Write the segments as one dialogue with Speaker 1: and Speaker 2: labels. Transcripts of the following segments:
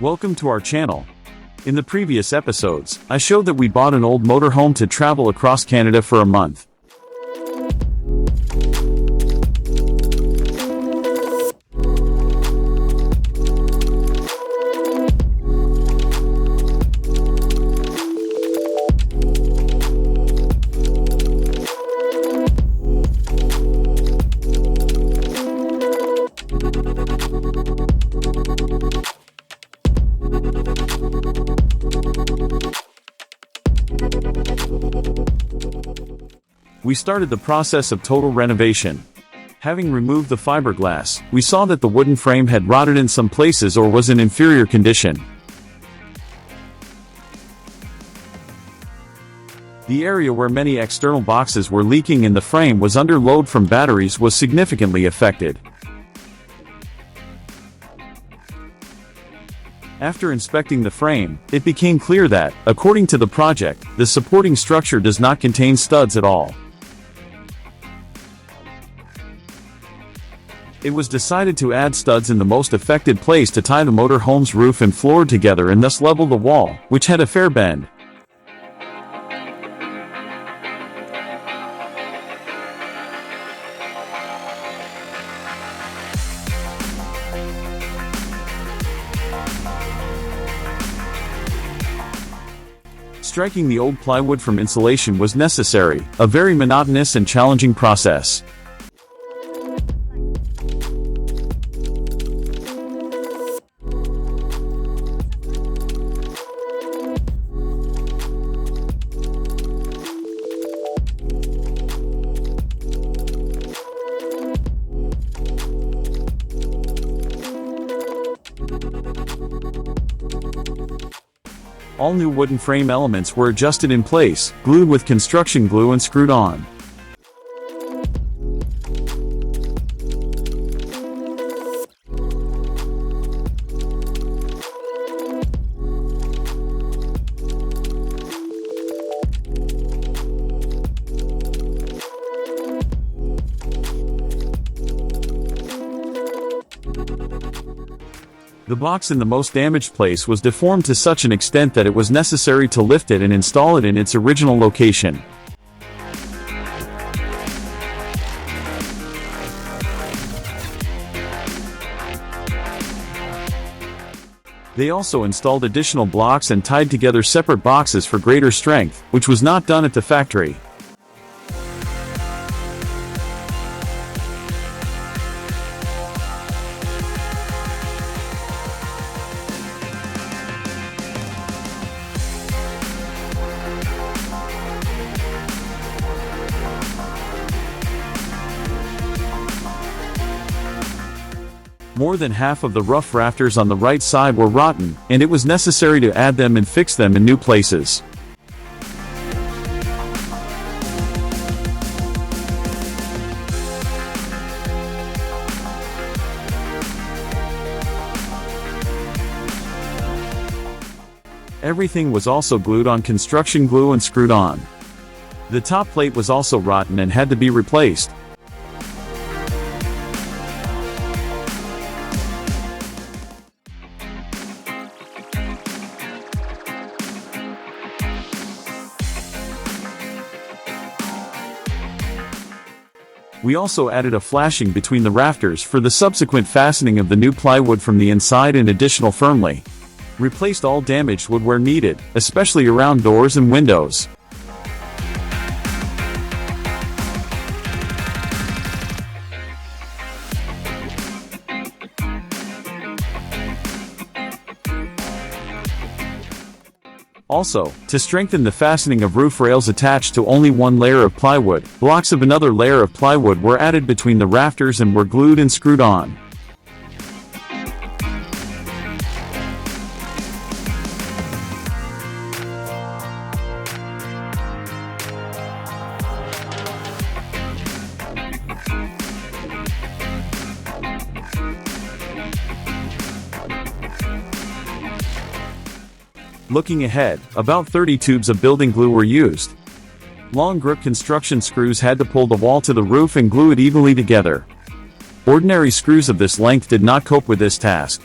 Speaker 1: Welcome to our channel. In the previous episodes, I showed that we bought an old motorhome to travel across Canada for a month. We started the process of total renovation. Having removed the fiberglass, we saw that the wooden frame had rotted in some places or was in inferior condition. The area where many external boxes were leaking and the frame was under load from batteries was significantly affected. After inspecting the frame, it became clear that, according to the project, the supporting structure does not contain studs at all. It was decided to add studs in the most affected place to tie the motorhome's roof and floor together and thus level the wall, which had a fair bend. Striking the old plywood from insulation was necessary, a very monotonous and challenging process. All new wooden frame elements were adjusted in place, glued with construction glue and screwed on. The box in the most damaged place was deformed to such an extent that it was necessary to lift it and install it in its original location. They also installed additional blocks and tied together separate boxes for greater strength, which was not done at the factory. More than half of the rough rafters on the right side were rotten, and it was necessary to add them and fix them in new places. Everything was also glued on construction glue and screwed on. The top plate was also rotten and had to be replaced. We also added a flashing between the rafters for the subsequent fastening of the new plywood from the inside and additional firmly. Replaced all damaged wood where needed, especially around doors and windows. Also, to strengthen the fastening of roof rails attached to only one layer of plywood, blocks of another layer of plywood were added between the rafters and were glued and screwed on. Looking ahead, about 30 tubes of building glue were used. Long grip construction screws had to pull the wall to the roof and glue it evenly together. Ordinary screws of this length did not cope with this task.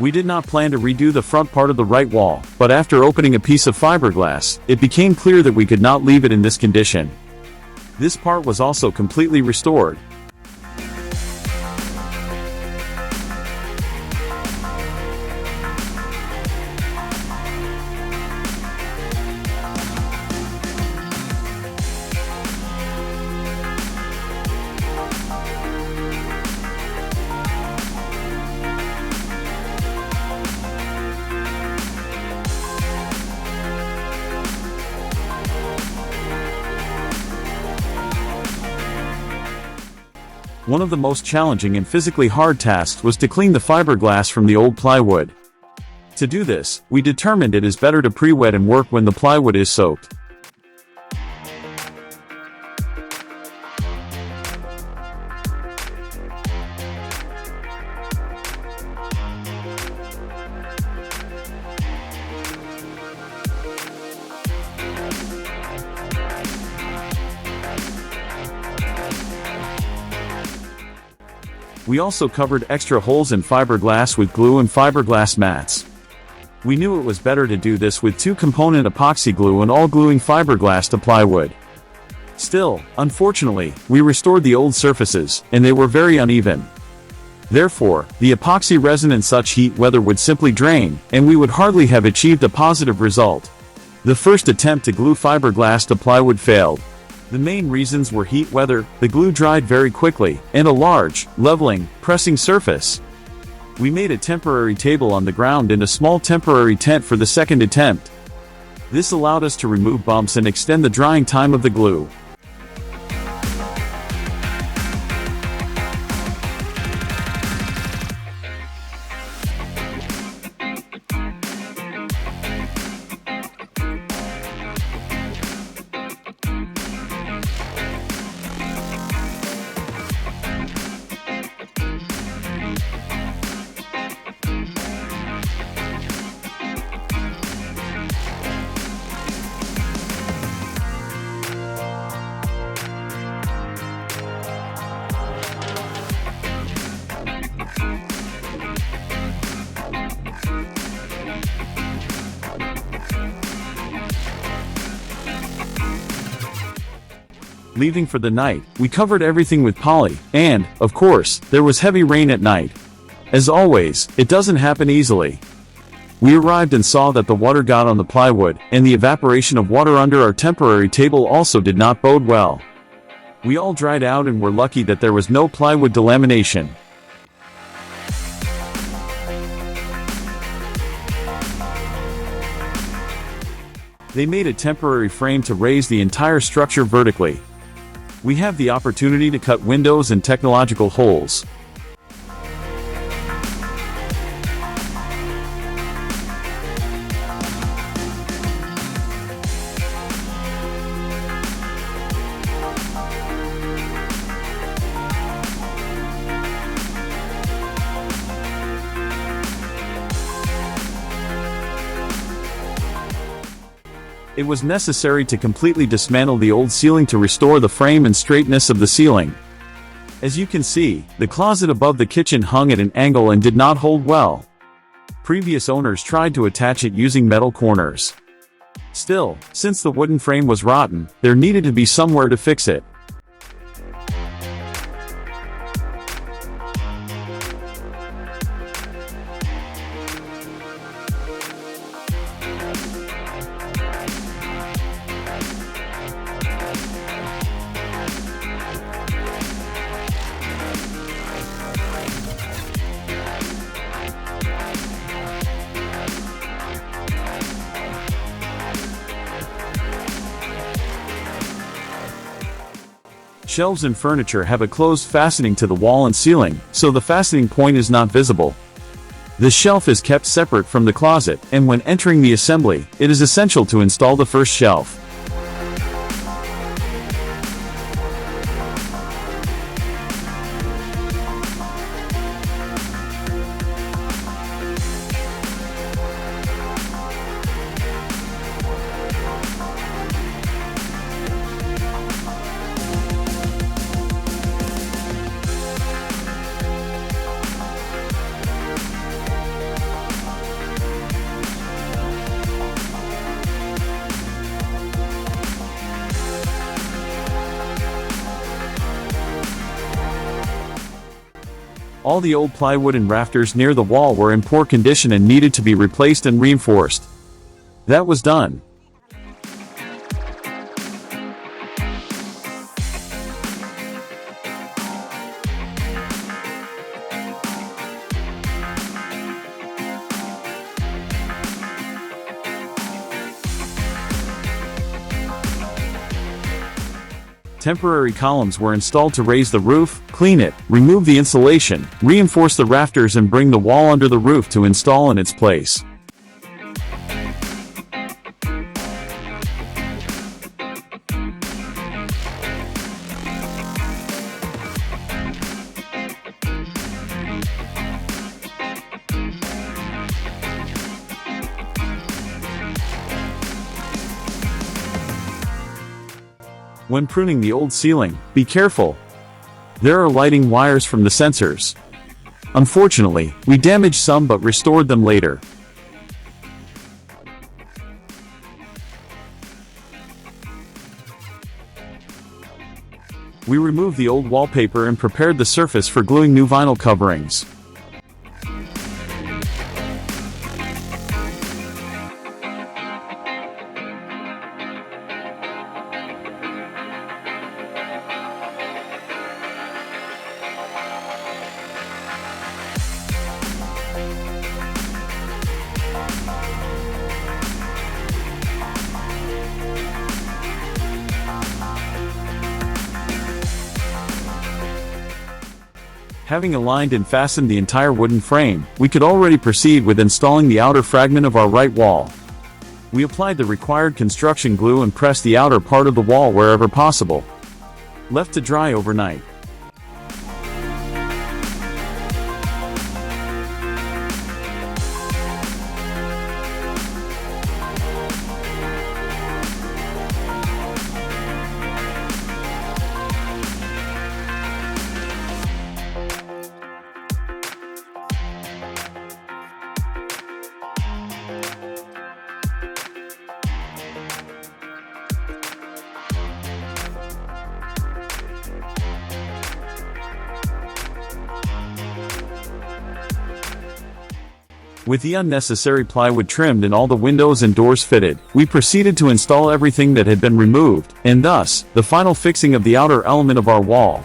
Speaker 1: We did not plan to redo the front part of the right wall, but after opening a piece of fiberglass, it became clear that we could not leave it in this condition. This part was also completely restored. One of the most challenging and physically hard tasks was to clean the fiberglass from the old plywood. To do this, we determined it is better to pre-wet and work when the plywood is soaked. We also covered extra holes in fiberglass with glue and fiberglass mats. We knew it was better to do this with two-component epoxy glue and all gluing fiberglass to plywood. Still, unfortunately, we restored the old surfaces, and they were very uneven. Therefore, the epoxy resin in such heat weather would simply drain, and we would hardly have achieved a positive result. The first attempt to glue fiberglass to plywood failed. The main reasons were heat weather, the glue dried very quickly, and a large, leveling, pressing surface. We made a temporary table on the ground and a small temporary tent for the second attempt. This allowed us to remove bumps and extend the drying time of the glue. Leaving for the night, we covered everything with poly, and, of course, there was heavy rain at night. As always, it doesn't happen easily. We arrived and saw that the water got on the plywood, and the evaporation of water under our temporary table also did not bode well. We all dried out and were lucky that there was no plywood delamination. They made a temporary frame to raise the entire structure vertically. We have the opportunity to cut windows and technological holes. It was necessary to completely dismantle the old ceiling to restore the frame and straightness of the ceiling. As you can see, the closet above the kitchen hung at an angle and did not hold well. Previous owners tried to attach it using metal corners. Still, since the wooden frame was rotten, there needed to be somewhere to fix it. Shelves and furniture have a closed fastening to the wall and ceiling, so the fastening point is not visible. The shelf is kept separate from the closet, and when entering the assembly, it is essential to install the first shelf. All the old plywood and rafters near the wall were in poor condition and needed to be replaced and reinforced. That was done. Temporary columns were installed to raise the roof, clean it, remove the insulation, reinforce the rafters and bring the wall under the roof to install in its place. When pruning the old ceiling, be careful. There are lighting wires from the sensors. Unfortunately, we damaged some but restored them later. We removed the old wallpaper and prepared the surface for gluing new vinyl coverings. Having aligned and fastened the entire wooden frame, we could already proceed with installing the outer fragment of our right wall. We applied the required construction glue and pressed the outer part of the wall wherever possible. Left to dry overnight. With the unnecessary plywood trimmed and all the windows and doors fitted, we proceeded to install everything that had been removed, and thus, the final fixing of the outer element of our wall.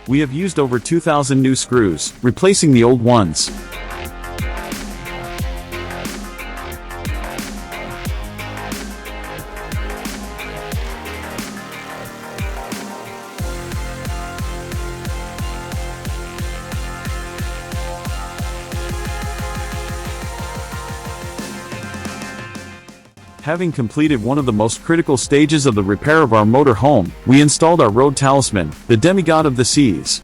Speaker 1: We have used over 2,000 new screws, replacing the old ones. Having completed one of the most critical stages of the repair of our motor home, we installed our road talisman, the demigod of the seas.